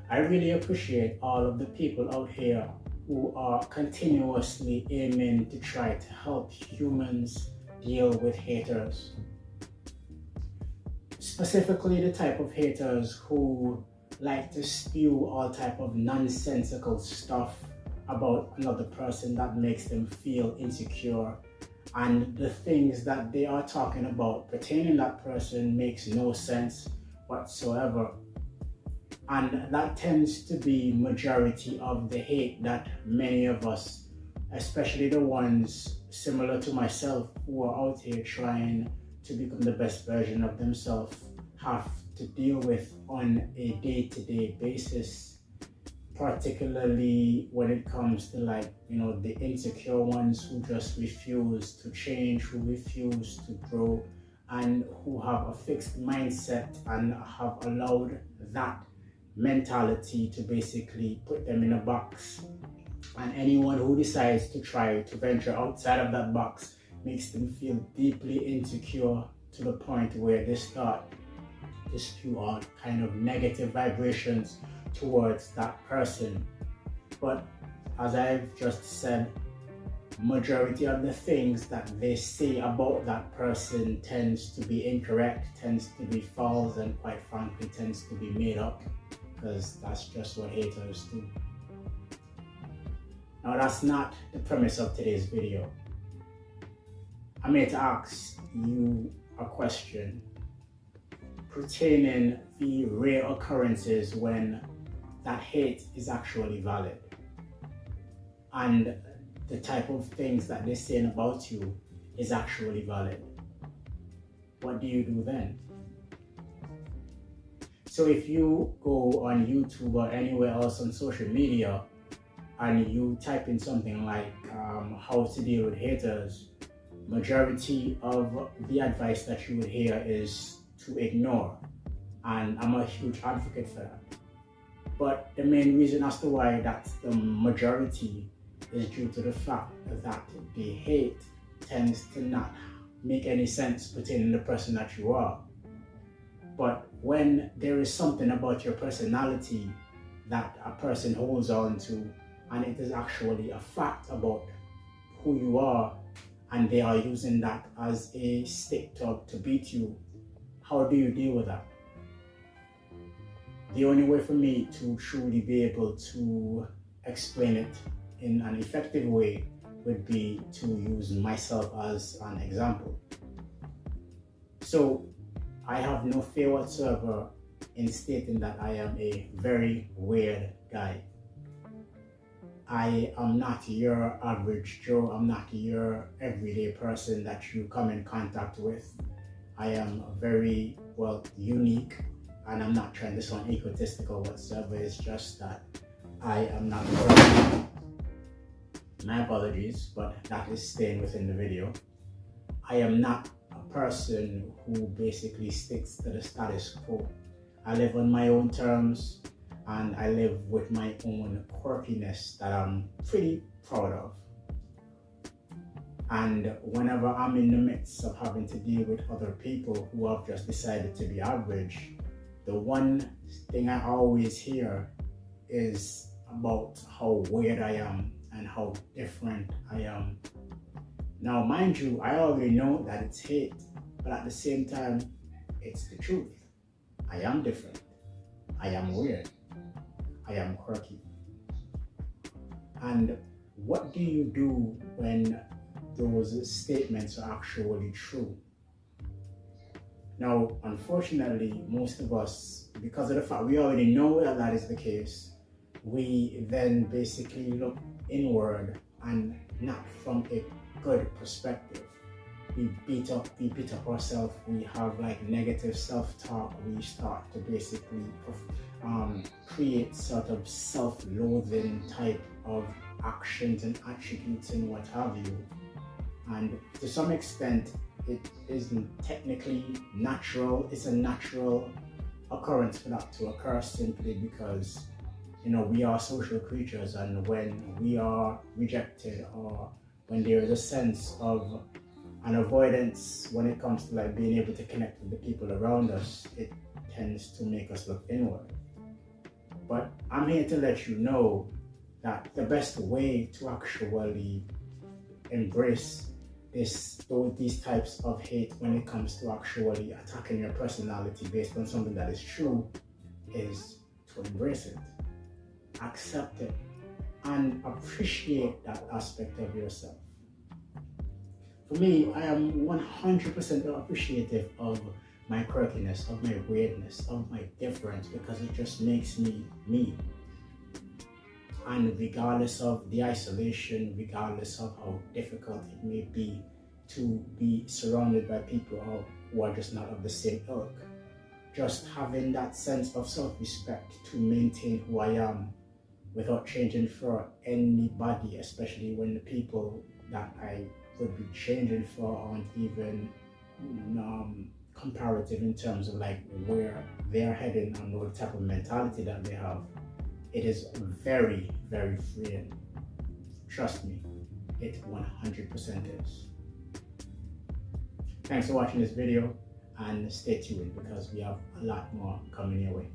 I really appreciate all of the people out here who are continuously aiming to try to help humans deal with haters. Specifically the type of haters who like to spew all type of nonsensical stuff about another person that makes them feel insecure, and the things that they are talking about pertaining that person makes no sense whatsoever. And that tends to be majority of the hate that many of us, especially the ones similar to myself who are out here trying to become the best version of themselves, have to deal with on a day-to-day basis, particularly when it comes to the insecure ones who just refuse to change, who refuse to grow, and who have a fixed mindset and have allowed that mentality to basically put them in a box. And anyone who decides to try to venture outside of that box makes them feel deeply insecure to the point where they start to spew out kind of negative vibrations towards that person. But as I've just said, majority of the things that they say about that person tends to be incorrect, tends to be false, and quite frankly tends to be made up, because that's just what haters do. Now that's not the premise of today's video. I'm here to ask you a question pertaining the rare occurrences when that hate is actually valid, and the type of things that they're saying about you is actually valid. What do you do then? So if you go on YouTube or anywhere else on social media and you type in something like how to deal with haters, majority of the advice that you would hear is to ignore. And I'm a huge advocate for that. But the main reason as to why that's the majority is due to the fact that the hate tends to not make any sense pertaining to the person that you are. But when there is something about your personality that a person holds on to, and it is actually a fact about who you are, and they are using that as a stick to beat you, how do you deal with that? The only way for me to truly be able to explain it in an effective way would be to use myself as an example. So I have no fear whatsoever in stating that I am a very weird guy. I am not your average Joe. I'm not your everyday person that you come in contact with. I am very, unique, and I'm not trying to sound egotistical whatsoever. It's just that I am not perfect. My apologies, but that is staying within the video. I am not a person who basically sticks to the status quo. I live on my own terms, and I live with my own quirkiness that I'm pretty proud of. And whenever I'm in the midst of having to deal with other people who have just decided to be average, the one thing I always hear is about how weird I am and how different I am. Now, mind you, I already know that it's hate, but at the same time, it's the truth. I am different. I am weird. I am quirky. And what do you do when those statements are actually true? Now, unfortunately, most of us, because of the fact we already know that that is the case, we then basically look inward, and not from a good perspective. We beat up ourselves. We have negative self-talk. We start to basically create sort of self-loathing type of actions and attributes and what have you. And to some extent, it isn't technically natural. It's a natural occurrence for that to occur, simply because we are social creatures, and when we are rejected, or when there is a sense of an avoidance when it comes to being able to connect with the people around us, it tends to make us look inward. But I'm here to let you know that the best way to actually embrace these types of hate when it comes to actually attacking your personality based on something that is true is to embrace it, accept it, and appreciate that aspect of yourself. For me, I am 100% appreciative of my quirkiness, of my weirdness, of my difference, because it just makes me me. And regardless of the isolation, regardless of how difficult it may be to be surrounded by people who are just not of the same ilk, just having that sense of self-respect to maintain who I am without changing for anybody, especially when the people that I would be changing for aren't even comparative in terms of like where they're heading and what type of mentality that they have. It is very, very freeing. Trust me, it 100% is. Thanks for watching this video and stay tuned because we have a lot more coming your way.